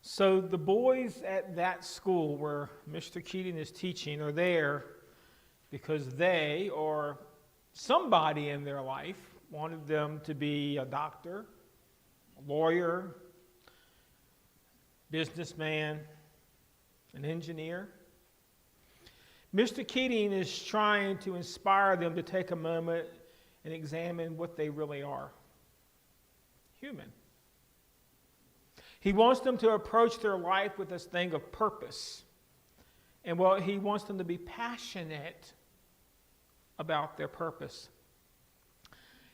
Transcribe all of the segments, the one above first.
So the boys at that school where Mr. Keating is teaching are there because they or somebody in their life wanted them to be a doctor, a lawyer, businessman, an engineer. Mr. Keating is trying to inspire them to take a moment and examine what they really are: human. He wants them to approach their life with this thing of purpose. And well, he wants them to be passionate about their purpose.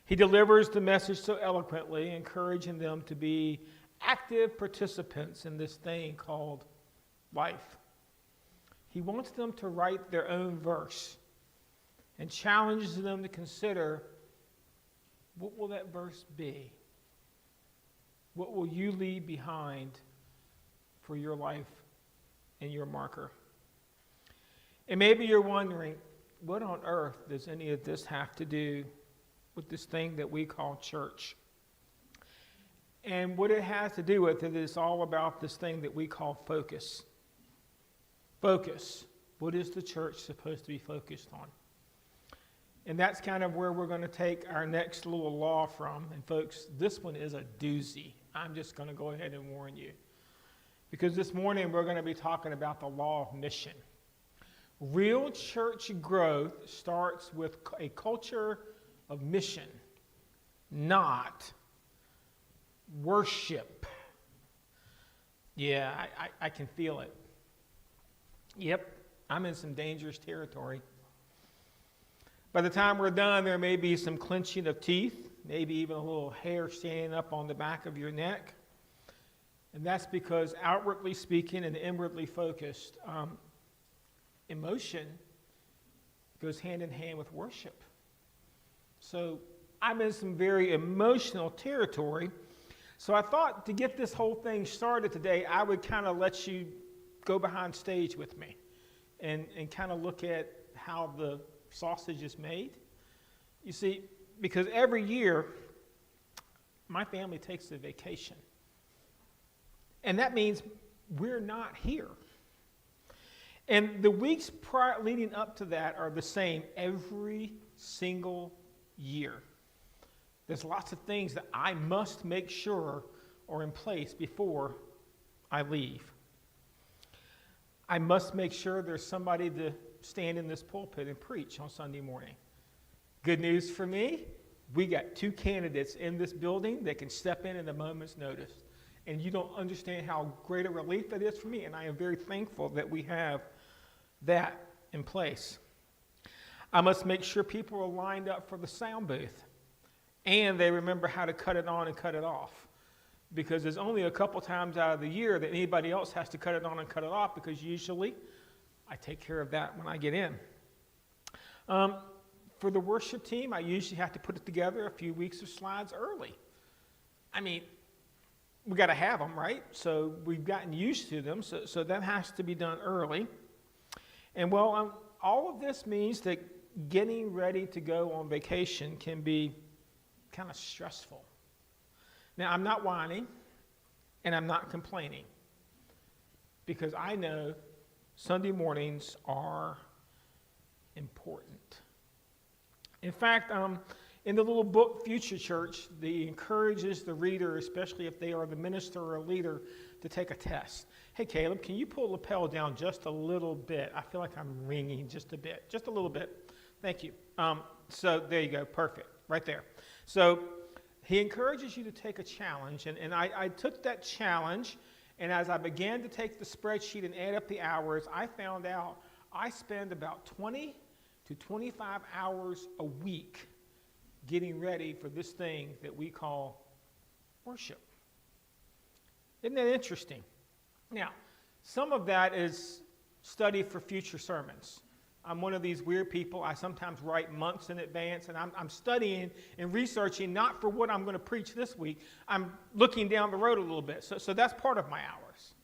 He delivers the message so eloquently, encouraging them to be active participants in this thing called life. He wants them to write their own verse and challenges them to consider, what will that verse be? What will you leave behind for your life and your marker? And maybe you're wondering, what on earth does any of this have to do with this thing that we call church? And what it has to do with it is all about this thing that we call focus. Focus. What is the church supposed to be focused on? And that's kind of where we're going to take our next little law from. And folks, this one is a doozy. I'm just going to go ahead and warn you. Because this morning we're going to be talking about the law of mission. Real church growth starts with a culture of mission, not worship. Yeah, I can feel it. Yep, I'm in some dangerous territory. By the time we're done, there may be some clenching of teeth, maybe even a little hair standing up on the back of your neck. And that's because outwardly speaking and inwardly focused, emotion goes hand in hand with worship. So I'm in some very emotional territory. So I thought to get this whole thing started today, I would kind of let you go behind stage with me and kind of look at how the sausage is made. You see, because every year, my family takes a vacation. And that means we're not here. And the weeks leading up to that are the same every single year. There's lots of things that I must make sure are in place before I leave. I must make sure there's somebody to stand in this pulpit and preach on Sunday morning. Good news for me, we got 2 candidates in this building that can step in at a moment's notice. And you don't understand how great a relief it is for me, and I am very thankful that we have that in place. I must make sure people are lined up for the sound booth, and they remember how to cut it on and cut it off. Because there's only a couple times out of the year that anybody else has to cut it on and cut it off, because usually I take care of that when I get in. For the worship team, I usually have to put it together a few weeks of slides early. I mean, we got to have them, right? So we've gotten used to them, so that has to be done early. And well, all of this means that getting ready to go on vacation can be kind of stressful. Now, I'm not whining, and I'm not complaining, because I know Sunday mornings are important. In fact, in the little book, Future Church, they encourages the reader, especially if they are the minister or leader, to take a test. Hey, Caleb, can you pull the lapel down just a little bit? I feel like I'm ringing just a bit, just a little bit. Thank you. So there you go, perfect, right there. So he encourages you to take a challenge, and I took that challenge, and as I began to take the spreadsheet and add up the hours, I found out I spend about 20 to 25 hours a week getting ready for this thing that we call worship. Isn't that interesting? Now, some of that is study for future sermons. I'm one of these weird people. I sometimes write months in advance, and I'm studying and researching not for what I'm going to preach this week. I'm looking down the road a little bit. So that's part of my hours.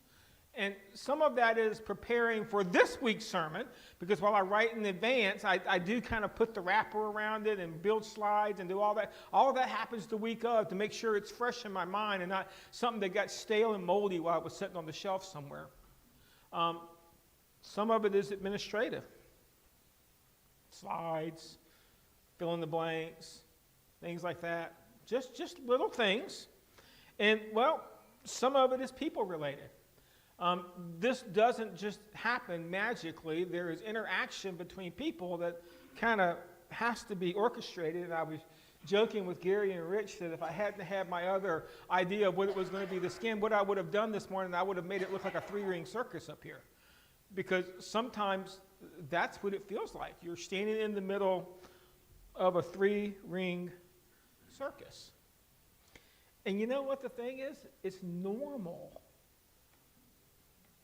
And some of that is preparing for this week's sermon, because while I write in advance, I do kind of put the wrapper around it and build slides and do all that. All of that happens the week of to make sure it's fresh in my mind and not something that got stale and moldy while it was sitting on the shelf somewhere. Some of it is administrative. Slides, fill in the blanks, things like that. Just little things. And, well, some of it is people related. This doesn't just happen magically. There is interaction between people that kind of has to be orchestrated. And I was joking with Gary and Rich that if I hadn't had my other idea of what it was going to be the skin, what I would have done this morning, I would have made it look like a 3-ring circus up here. Because sometimes that's what it feels like. You're standing in the middle of a 3-ring circus. And you know what the thing is? It's normal.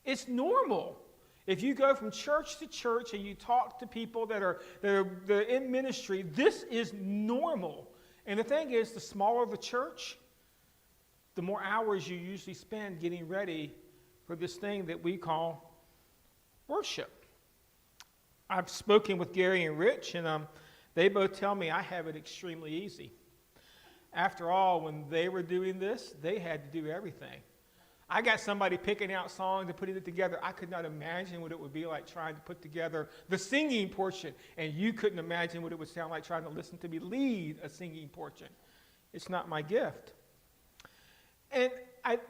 It's normal. If you go from church to church and you talk to people that are in ministry, this is normal. And the thing is, the smaller the church, the more hours you usually spend getting ready for this thing that we call worship. I've spoken with Gary and Rich, and they both tell me I have it extremely easy. After all, when they were doing this, they had to do everything. I got somebody picking out songs and putting it together. I could not imagine what it would be like trying to put together the singing portion, and you couldn't imagine what it would sound like trying to listen to me lead a singing portion. It's not my gift. And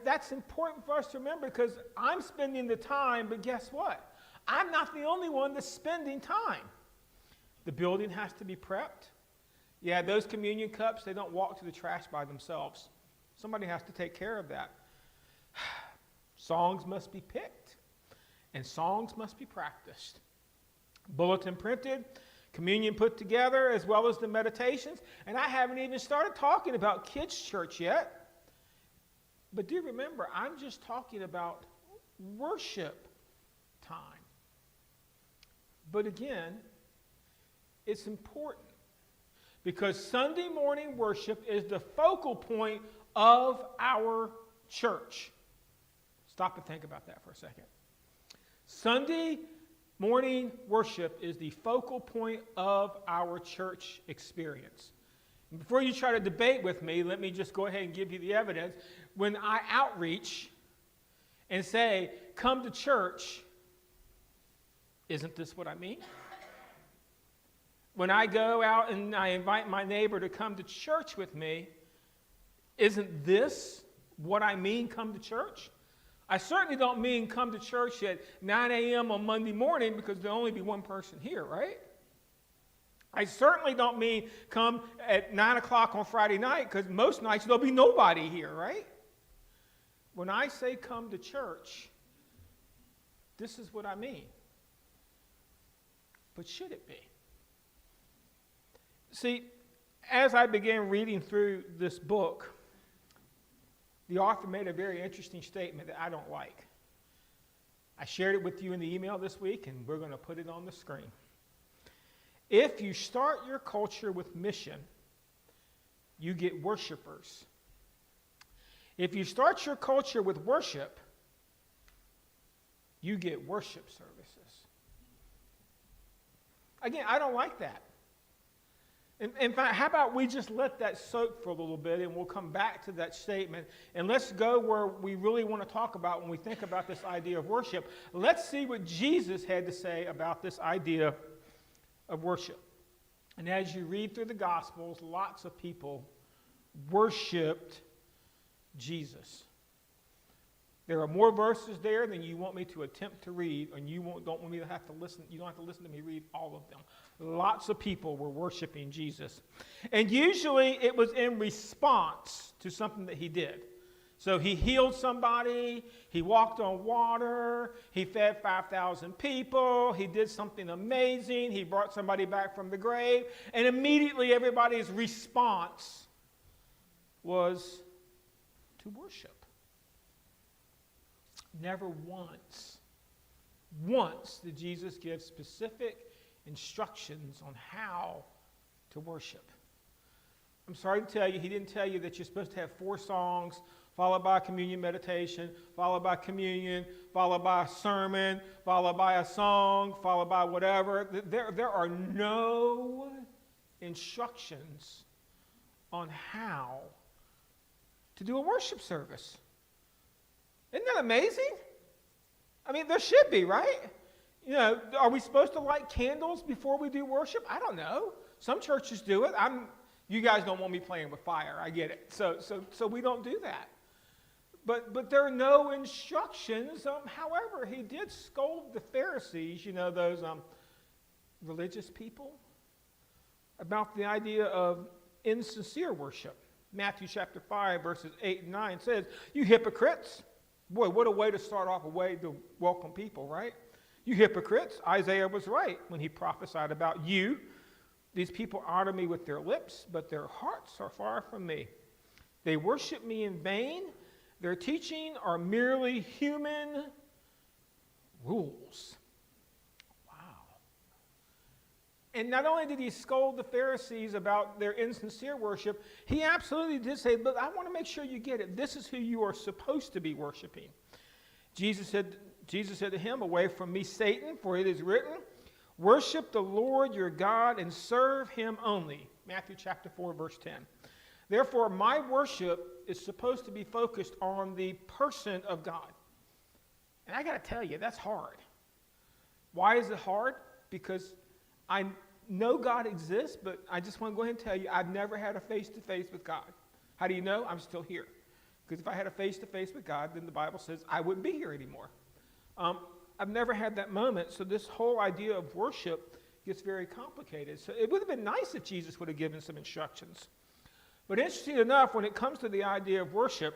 that's important for us to remember, because I'm spending the time, but guess what? I'm not the only one that's spending time. The building has to be prepped. Yeah, those communion cups, they don't walk to the trash by themselves. Somebody has to take care of that. Songs must be picked, and songs must be practiced. Bulletin printed, communion put together, as well as the meditations. And I haven't even started talking about kids' church yet. But do remember, I'm just talking about worship time. But again, it's important, because Sunday morning worship is the focal point of our church. Stop and think about that for a second. Sunday morning worship is the focal point of our church experience. And before you try to debate with me, let me just go ahead and give you the evidence. When I outreach and say, come to church, isn't this what I mean? When I go out and I invite my neighbor to come to church with me, isn't this what I mean, come to church? I certainly don't mean come to church at 9 a.m. on Monday morning, because there'll only be one person here, right? I certainly don't mean come at 9 o'clock on Friday night, because most nights there'll be nobody here, right? When I say come to church, this is what I mean. But should it be? See, as I began reading through this book, the author made a very interesting statement that I don't like. I shared it with you in the email this week, and we're going to put it on the screen. If you start your culture with mission, you get worshipers. If you start your culture with worship, you get worship services. Again, I don't like that. In fact, how about we just let that soak for a little bit, and we'll come back to that statement, and let's go where we really want to talk about when we think about this idea of worship. Let's see what Jesus had to say about this idea of worship. And as you read through the Gospels, lots of people worshiped Jesus. There are more verses there than you want me to attempt to read, and you don't want me to have to listen. You don't have to listen to me read all of them. Lots of people were worshiping Jesus. And usually it was in response to something that he did. So he healed somebody, he walked on water, he fed 5,000 people, he did something amazing, he brought somebody back from the grave, and immediately everybody's response was to worship. Never once did Jesus give specific instructions on how to worship. I'm sorry to tell you, he didn't tell you that you're supposed to have 4 songs, followed by communion meditation, followed by communion, followed by a sermon, followed by a song, followed by whatever. There are no instructions on how to do a worship service. Isn't that amazing? I mean, there should be, right? You know, are we supposed to light candles before we do worship? I don't know. Some churches do it. You guys don't want me playing with fire. I get it. So we don't do that. But there are no instructions. However, he did scold the Pharisees, you know, those religious people, about the idea of insincere worship. Matthew chapter 5, verses 8 and 9 says, "You hypocrites." Boy, what a way to start off, a way to welcome people, right? "You hypocrites, Isaiah was right when he prophesied about you. These people honor me with their lips, but their hearts are far from me. They worship me in vain. Their teaching are merely human rules." Wow. And not only did he scold the Pharisees about their insincere worship, he absolutely did say, "But I want to make sure you get it. This is who you are supposed to be worshiping." Jesus said to him, "Away from me, Satan, for it is written, worship the Lord your God and serve him only." Matthew chapter 4, verse 10. Therefore, my worship is supposed to be focused on the person of God. And I got to tell you, that's hard. Why is it hard? Because I know God exists, but I just want to go ahead and tell you, I've never had a face-to-face with God. How do you know? I'm still here. Because if I had a face-to-face with God, then the Bible says I wouldn't be here anymore. I've never had that moment, so this whole idea of worship gets very complicated. So it would have been nice if Jesus would have given some instructions. But interesting enough, when it comes to the idea of worship,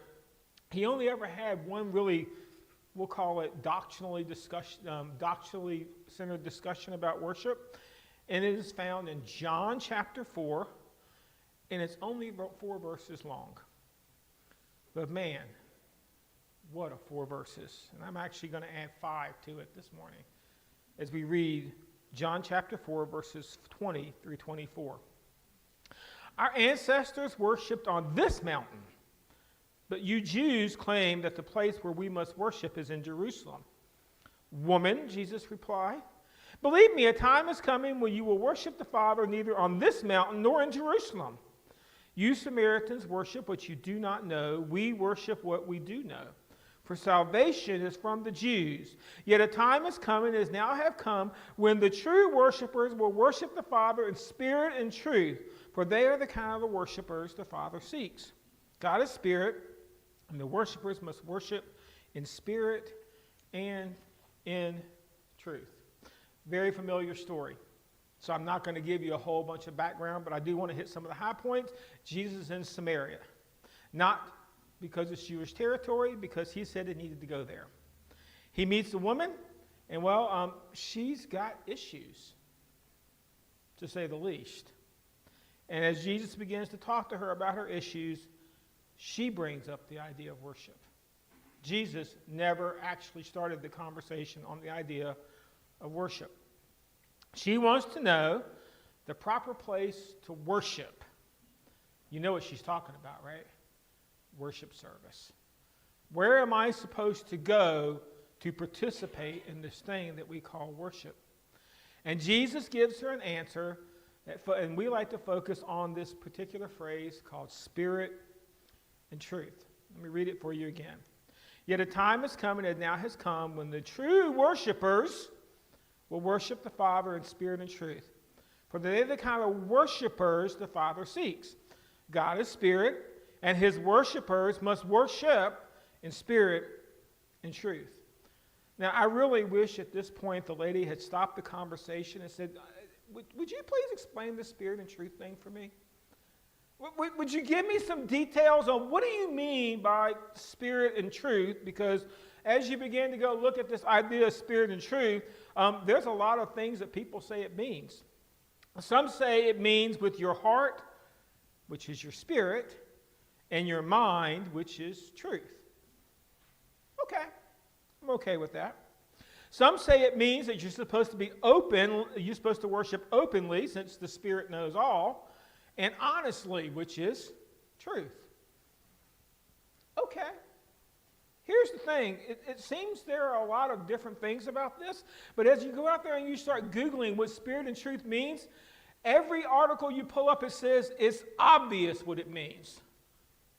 he only ever had one really, we'll call it doctrinally centered discussion about worship. And it is found in John chapter 4, and it's only 4 verses long. But man, what a 4 verses. And I'm actually going to add 5 to it this morning as we read John chapter 4, verses 20 through 24. "Our ancestors worshipped on this mountain, but you Jews claim that the place where we must worship is in Jerusalem." "Woman," Jesus replied, "believe me, a time is coming when you will worship the Father neither on this mountain nor in Jerusalem. You Samaritans worship what you do not know. We worship what we do know. For salvation is from the Jews. Yet a time is coming, as now have come, when the true worshipers will worship the Father in spirit and truth, for they are the kind of worshipers the Father seeks. God is spirit, and the worshipers must worship in spirit and in truth." Very familiar story. So I'm not going to give you a whole bunch of background, but I do want to hit some of the high points. Jesus is in Samaria. Not because it's Jewish territory, because he said it needed to go there. He meets a woman, and she's got issues, to say the least. And as Jesus begins to talk to her about her issues, she brings up the idea of worship. Jesus never actually started the conversation on the idea of worship. She wants to know the proper place to worship. You know what she's talking about, right? Worship service. Where am I supposed to go to participate in this thing that we call worship? And Jesus gives her an answer, and we like to focus on this particular phrase called spirit and truth. Let me read it for you again. "Yet a time is coming, and now has come, when the true worshipers will worship the Father in spirit and truth. For they are the kind of worshipers the Father seeks. God is spirit, and his worshipers must worship in spirit and truth." Now, I really wish at this point the lady had stopped the conversation and said, would you please explain the spirit and truth thing for me? Would you give me some details on what do you mean by spirit and truth? Because as you begin to go look at this idea of spirit and truth, there's a lot of things that people say it means. Some say it means with your heart, which is your spirit, and your mind, which is truth. Okay, I'm okay with that. Some say it means that you're supposed to be open, you're supposed to worship openly, since the Spirit knows all, and honestly, which is truth. Okay, Here's the thing. It seems there are a lot of different things about this, but as you go out there and you start Googling what spirit and truth means, every article you pull up, it says it's obvious what it means.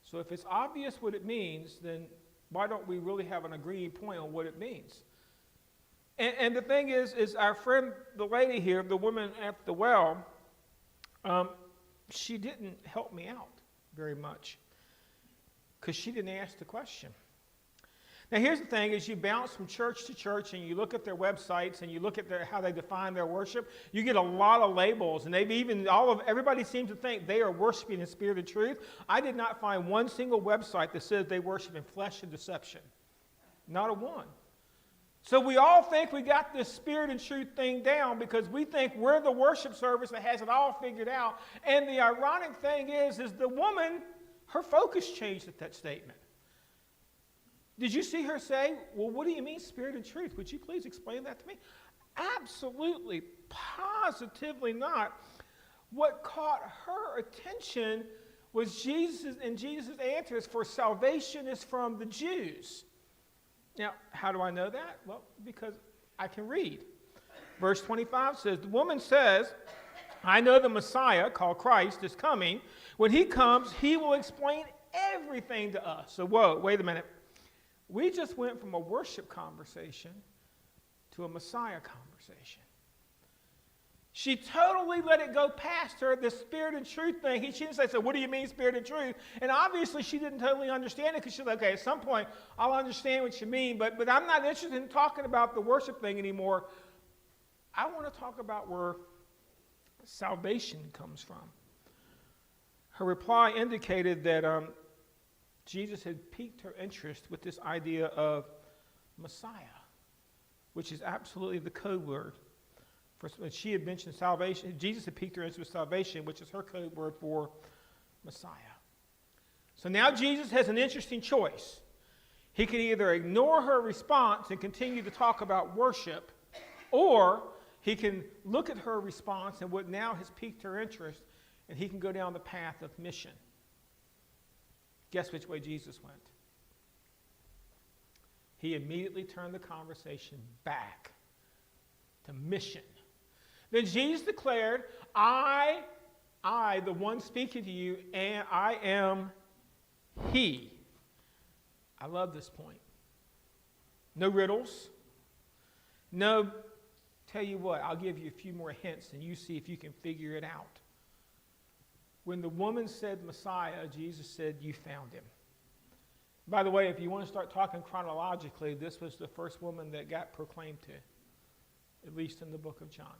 So if it's obvious what it means, then why don't we really have an agreeing point on what it means? And the thing is our friend, the lady here, the woman at the well, she didn't help me out very much because she didn't ask the question. Now, here's the thing, as you bounce from church to church and you look at their websites and you look at how they define their worship, you get a lot of labels, and they've even, everybody seems to think they are worshiping in spirit and truth. I did not find one single website that says they worship in flesh and deception. Not a one. So we all think we got this spirit and truth thing down because we think we're the worship service that has it all figured out. And the ironic thing is the woman, her focus changed at that statement. Did you see her say, well, what do you mean spirit and truth? Would you please explain that to me? Absolutely, positively not. What caught her attention was Jesus, and Jesus' answer is, for salvation is from the Jews. Now, how do I know that? Well, because I can read. Verse 25 says, the woman says, I know the Messiah, called Christ, is coming. When he comes, he will explain everything to us. So, whoa, wait a minute. We just went from a worship conversation to a Messiah conversation. She totally let it go past her, the spirit and truth thing. She didn't say, so what do you mean spirit and truth? And obviously she didn't totally understand it because she's like, okay, at some point I'll understand what you mean, but I'm not interested in talking about the worship thing anymore. I want to talk about where salvation comes from. Her reply indicated that Jesus had piqued her interest with this idea of Messiah, which is absolutely the code word. She had mentioned salvation. Jesus had piqued her interest with salvation, which is her code word for Messiah. So now Jesus has an interesting choice. He can either ignore her response and continue to talk about worship, or he can look at her response and what now has piqued her interest, and he can go down the path of mission. Guess which way Jesus went? He immediately turned the conversation back to mission. Then Jesus declared, I, the one speaking to you, and I am he. I love this point. No riddles. No, tell you what, I'll give you a few more hints and you see if you can figure it out. When the woman said Messiah, Jesus said, you found him. By the way, if you want to start talking chronologically, this was the first woman that got proclaimed to, at least in the book of John.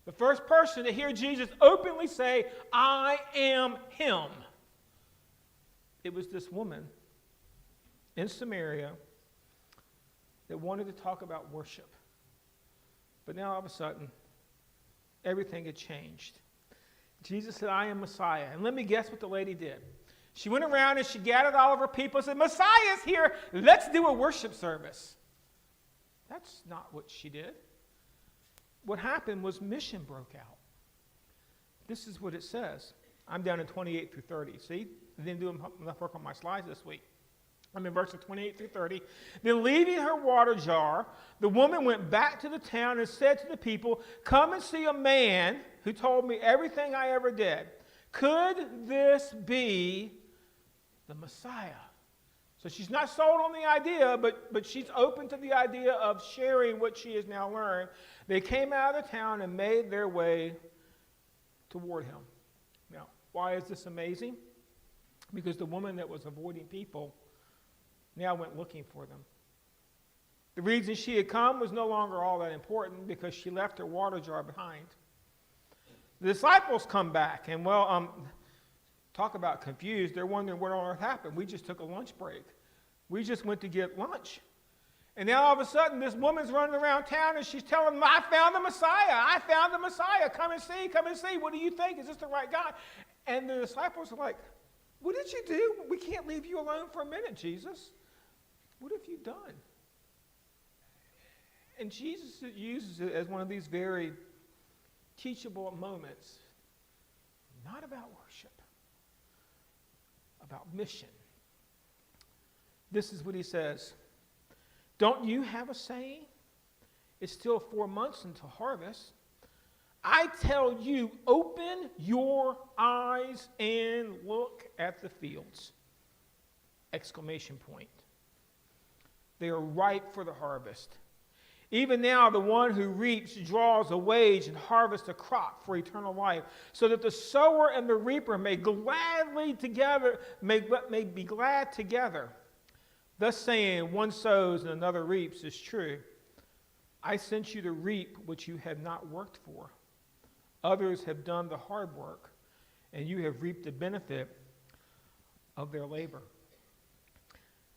The first person to hear Jesus openly say, I am him. It was this woman in Samaria that wanted to talk about worship. But now all of a sudden, everything had changed. Jesus said, I am Messiah. And let me guess what the lady did. She went around and she gathered all of her people and said, Messiah's here. Let's do a worship service. That's not what she did. What happened was mission broke out. This is what it says. I'm down in 28 through 30. See? I didn't do enough work on my slides this week. I'm in verses 28 through 30. Then leaving her water jar, the woman went back to the town and said to the people, come and see a man who told me everything I ever did. Could this be the Messiah? So she's not sold on the idea, but she's open to the idea of sharing what she has now learned. They came out of the town and made their way toward him. Now, why is this amazing? Because the woman that was avoiding people now went looking for them. The reason she had come was no longer all that important because she left her water jar behind. The disciples come back, and talk about confused. They're wondering what on earth happened. We just took a lunch break. We just went to get lunch. And now all of a sudden, this woman's running around town, and she's telling them, I found the Messiah. I found the Messiah. Come and see. Come and see. What do you think? Is this the right guy? And the disciples are like, what did you do? We can't leave you alone for a minute, Jesus. What have you done? And Jesus uses it as one of these very teachable moments. Not about worship, about mission. This is what he says. Don't you have a saying? It's still 4 months until harvest. I tell you, open your eyes and look at the fields. Exclamation point. They are ripe for the harvest. Even now, the one who reaps draws a wage and harvests a crop for eternal life, so that the sower and the reaper may be glad together. Thus saying, one sows and another reaps is true. I sent you to reap what you have not worked for. Others have done the hard work, and you have reaped the benefit of their labor.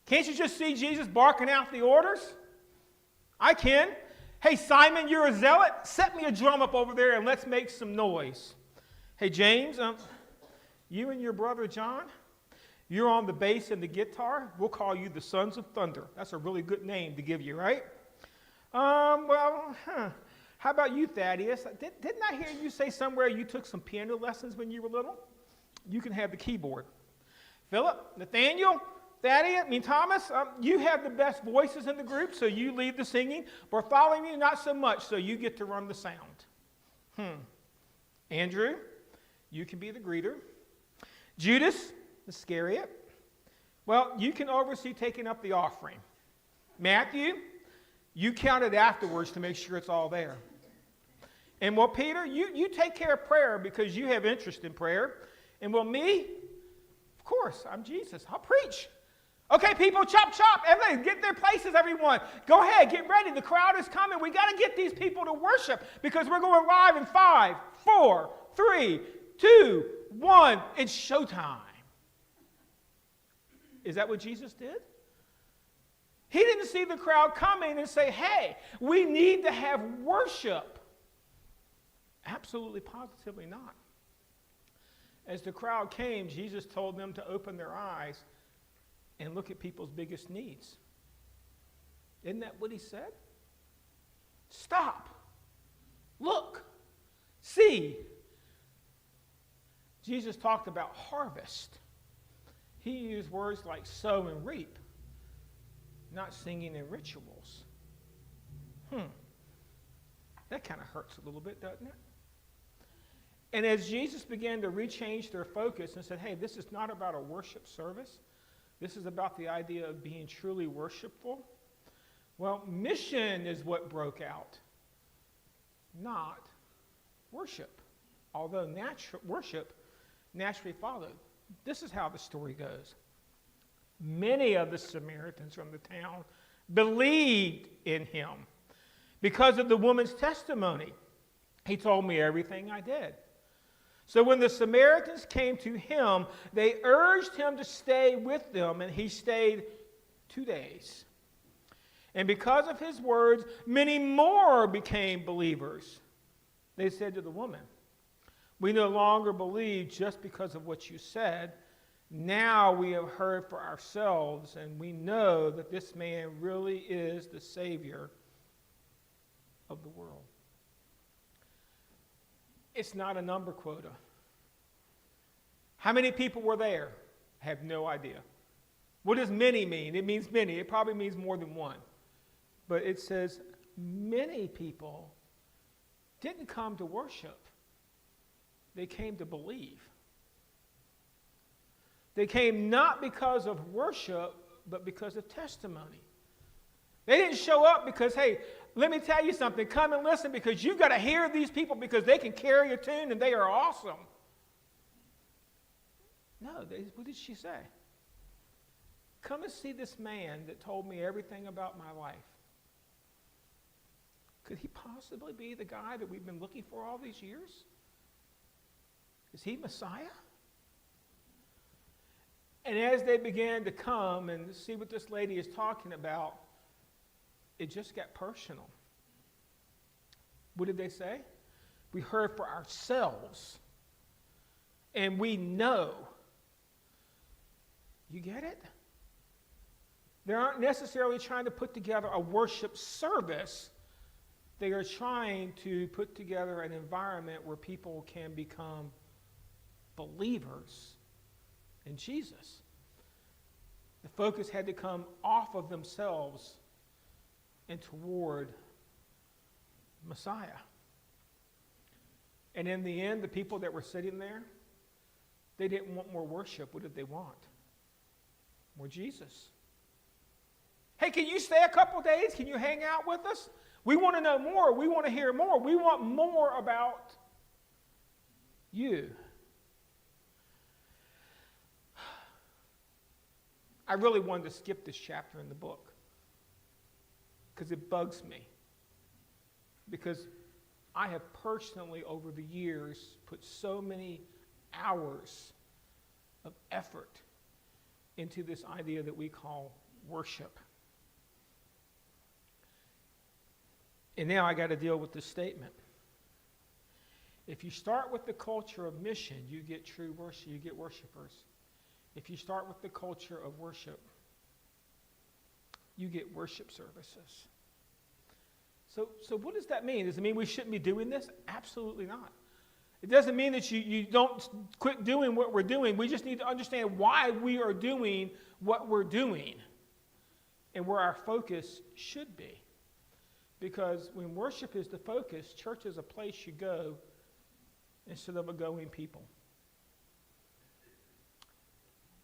Can't you just see Jesus barking out the orders? I can. Hey, Simon, you're a zealot. Set me a drum up over there and let's make some noise. Hey, James, you and your brother John, you're on the bass and the guitar. We'll call you the Sons of Thunder. That's a really good name to give you, right? How about you, Thaddeus? Didn't I hear you say somewhere you took some piano lessons when you were little? You can have the keyboard. Philip, Nathaniel, Thaddeus, Thomas, you have the best voices in the group, so you lead the singing. Bartholomew, not so much, so you get to run the sound. Andrew, you can be the greeter. Judas Iscariot, well, you can oversee taking up the offering. Matthew, you count it afterwards to make sure it's all there. And well, Peter, you take care of prayer because you have interest in prayer. And well, me, of course, I'm Jesus. I'll preach. Okay, people, chop, chop. Everybody, get their places, everyone. Go ahead, get ready. The crowd is coming. We got to get these people to worship because we're going live in 5, 4, 3, 2, 1. It's showtime. Is that what Jesus did? He didn't see the crowd coming and say, hey, we need to have worship. Absolutely, positively not. As the crowd came, Jesus told them to open their eyes and look at people's biggest needs. Isn't that what he said? Stop. Look. See. Jesus talked about harvest. He used words like sow and reap, not singing and rituals. That kind of hurts a little bit, doesn't it? And as Jesus began to rechange their focus and said, hey, this is not about a worship service. This is about the idea of being truly worshipful. Well, mission is what broke out, not worship. Although worship naturally followed. This is how the story goes. Many of the Samaritans from the town believed in him because of the woman's testimony. He told me everything I did. So when the Samaritans came to him, they urged him to stay with them, and he stayed 2 days. And because of his words, many more became believers. They said to the woman, we no longer believe just because of what you said. Now we have heard for ourselves, and we know that this man really is the Savior of the world. It's not a number quota. How many people were there? I have no idea. What does many mean? It means many. It probably means more than one. But it says many people didn't come to worship. They came to believe. They came not because of worship, but because of testimony. They didn't show up because, hey, let me tell you something. Come and listen because you've got to hear these people because they can carry a tune and they are awesome. No, what did she say? Come and see this man that told me everything about my life. Could he possibly be the guy that we've been looking for all these years? Is he Messiah? And as they began to come and see what this lady is talking about, it just got personal. What did they say? We heard for ourselves. And we know. You get it? They aren't necessarily trying to put together a worship service. They are trying to put together an environment where people can become believers in Jesus. The focus had to come off of themselves and toward Messiah. And in the end, the people that were sitting there, they didn't want more worship. What did they want? More Jesus. Hey, can you stay a couple days? Can you hang out with us? We want to know more. We want to hear more. We want more about you. I really wanted to skip this chapter in the book because it bugs me. Because I have personally, over the years, put so many hours of effort into this idea that we call worship. And now I got to deal with this statement. If you start with the culture of mission, you get true worship, you get worshipers. If you start with the culture of worship, you get worship services. So what does that mean? Does it mean we shouldn't be doing this? Absolutely not. It doesn't mean that you don't quit doing what we're doing. We just need to understand why we are doing what we're doing and where our focus should be. Because when worship is the focus, church is a place you go instead of a going people.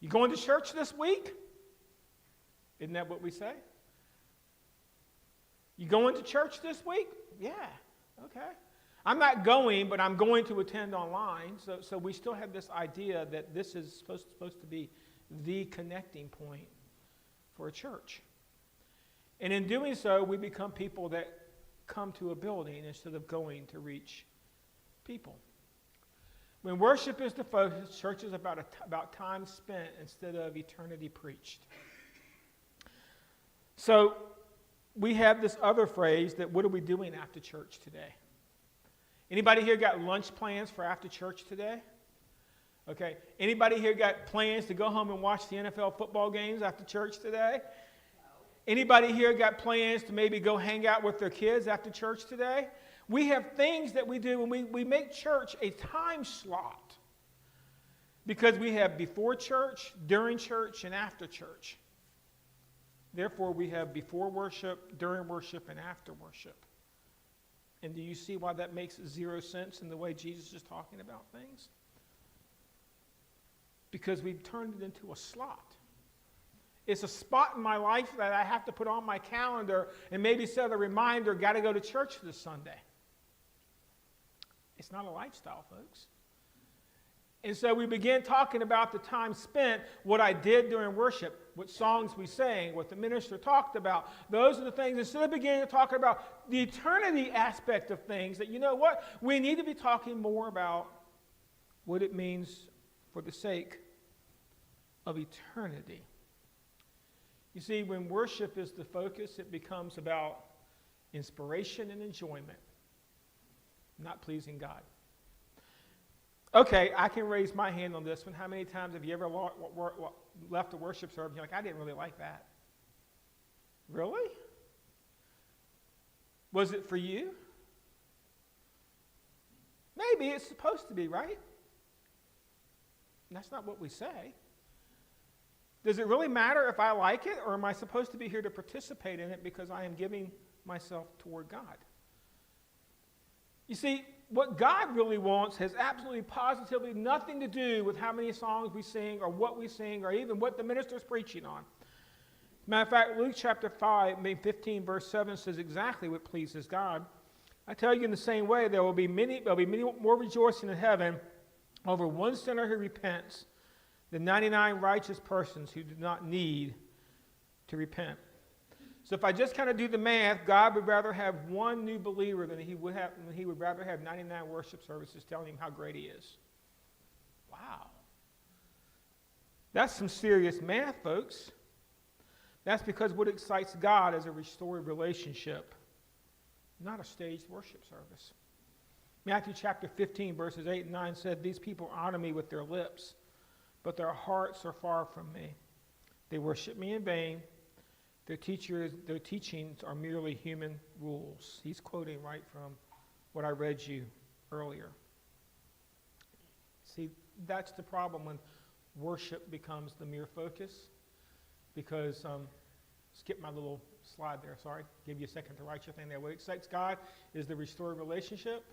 You going to church this week? Isn't that what we say? You going to church this week? Yeah, okay. I'm not going, but I'm going to attend online. So we still have this idea that this is supposed to be the connecting point for a church. And in doing so, we become people that come to a building instead of going to reach people. When worship is the focus, church is about time spent instead of eternity preached. So we have this other phrase that what are we doing after church today? Anybody here got lunch plans for after church today? Okay. Anybody here got plans to go home and watch the NFL football games after church today? Anybody here got plans to maybe go hang out with their kids after church today? We have things that we do, and we make church a time slot because we have before church, during church, and after church. Therefore, we have before worship, during worship, and after worship. And do you see why that makes zero sense in the way Jesus is talking about things? Because we've turned it into a slot. It's a spot in my life that I have to put on my calendar and maybe set a reminder, got to go to church this Sunday. It's not a lifestyle, folks. And so we began talking about the time spent, what I did during worship, what songs we sang, what the minister talked about. Those are the things, instead of beginning to talk about the eternity aspect of things, that you know what? We need to be talking more about what it means for the sake of eternity. You see, when worship is the focus, it becomes about inspiration and enjoyment, not pleasing God. Okay, I can raise my hand on this one. How many times have you ever left a worship service and you're like, I didn't really like that? Really? Was it for you? Maybe it's supposed to be, right? That's not what we say. Does it really matter if I like it, or am I supposed to be here to participate in it because I am giving myself toward God? You see, what God really wants has absolutely positively nothing to do with how many songs we sing or what we sing or even what the minister's preaching on. Matter of fact, Luke chapter 15, verse 7 says exactly what pleases God. I tell you in the same way, there will be many more rejoicing in heaven over one sinner who repents than 99 righteous persons who do not need to repent. So if I just kind of do the math, God would rather have one new believer than he would rather have 99 worship services telling him how great he is. Wow. That's some serious math, folks. That's because what excites God is a restored relationship, not a staged worship service. Matthew chapter 15, verses 8 and 9 said, "These people honor me with their lips, but their hearts are far from me. They worship me in vain. Their teachings are merely human rules." He's quoting right from what I read you earlier. See, that's the problem when worship becomes the mere focus. because, skip my little slide there, sorry. Give you a second to write your thing there. What excites God is the restored relationship.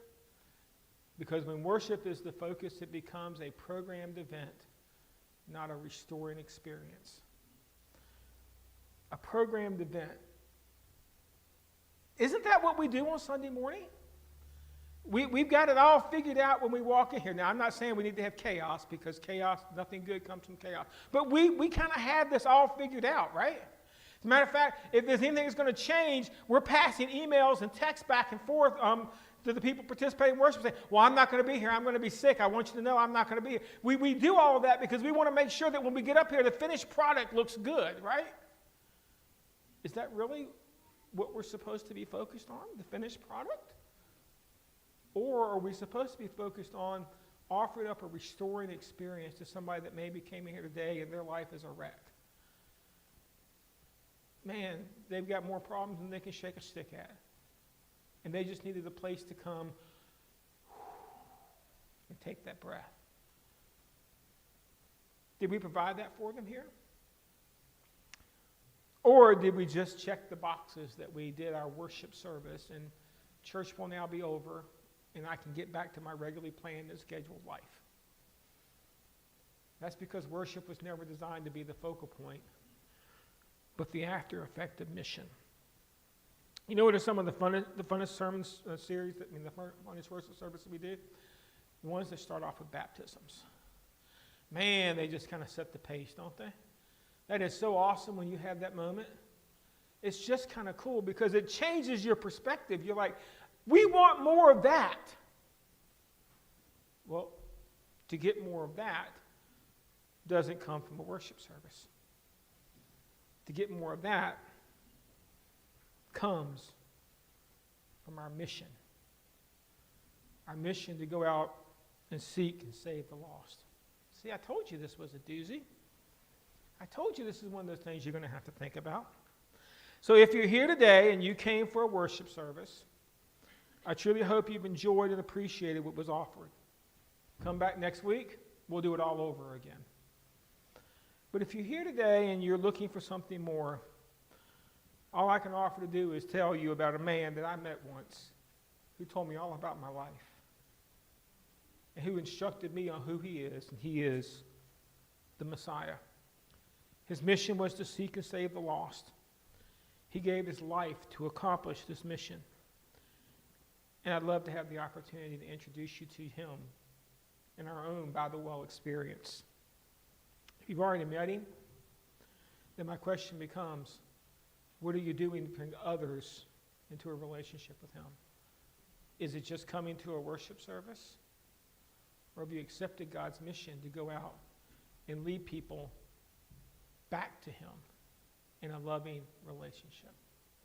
Because when worship is the focus, it becomes a programmed event, not a restoring experience. A programmed event. Isn't that what we do on Sunday morning? We've got it all figured out when we walk in here. Now, I'm not saying we need to have chaos, because chaos, nothing good comes from chaos. But we kind of have this all figured out, right? As a matter of fact, if there's anything that's going to change, we're passing emails and texts back and forth to the people participating in worship, saying, well, I'm not going to be here. I'm going to be sick. I want you to know I'm not going to be here. We do all of that because we want to make sure that when we get up here, the finished product looks good, right? Is that really what we're supposed to be focused on, the finished product? Or are we supposed to be focused on offering up a restoring experience to somebody that maybe came in here today and their life is a wreck? Man, they've got more problems than they can shake a stick at. And they just needed a place to come and take that breath. Did we provide that for them here? Or did we just check the boxes that we did our worship service and church will now be over and I can get back to my regularly planned and scheduled life? That's because worship was never designed to be the focal point, but the after effect of mission. You know what are some of the funnest sermons series, the funnest worship services we did? The ones that start off with baptisms. Man, they just kind of set the pace, don't they? That is so awesome when you have that moment. It's just kind of cool because it changes your perspective. You're like, we want more of that. Well, to get more of that doesn't come from a worship service. To get more of that comes from our mission. Our mission to go out and seek and save the lost. See, I told you this was a doozy. I told you this is one of those things you're going to have to think about. So if you're here today and you came for a worship service, I truly hope you've enjoyed and appreciated what was offered. Come back next week, we'll do it all over again. But if you're here today and you're looking for something more, all I can offer to do is tell you about a man that I met once who told me all about my life and who instructed me on who he is, and he is the Messiah. His mission was to seek and save the lost. He gave his life to accomplish this mission. And I'd love to have the opportunity to introduce you to him in our own By the Well experience. If you've already met him, then my question becomes, what are you doing to bring others into a relationship with him? Is it just coming to a worship service? Or have you accepted God's mission to go out and lead people back to him in a loving relationship?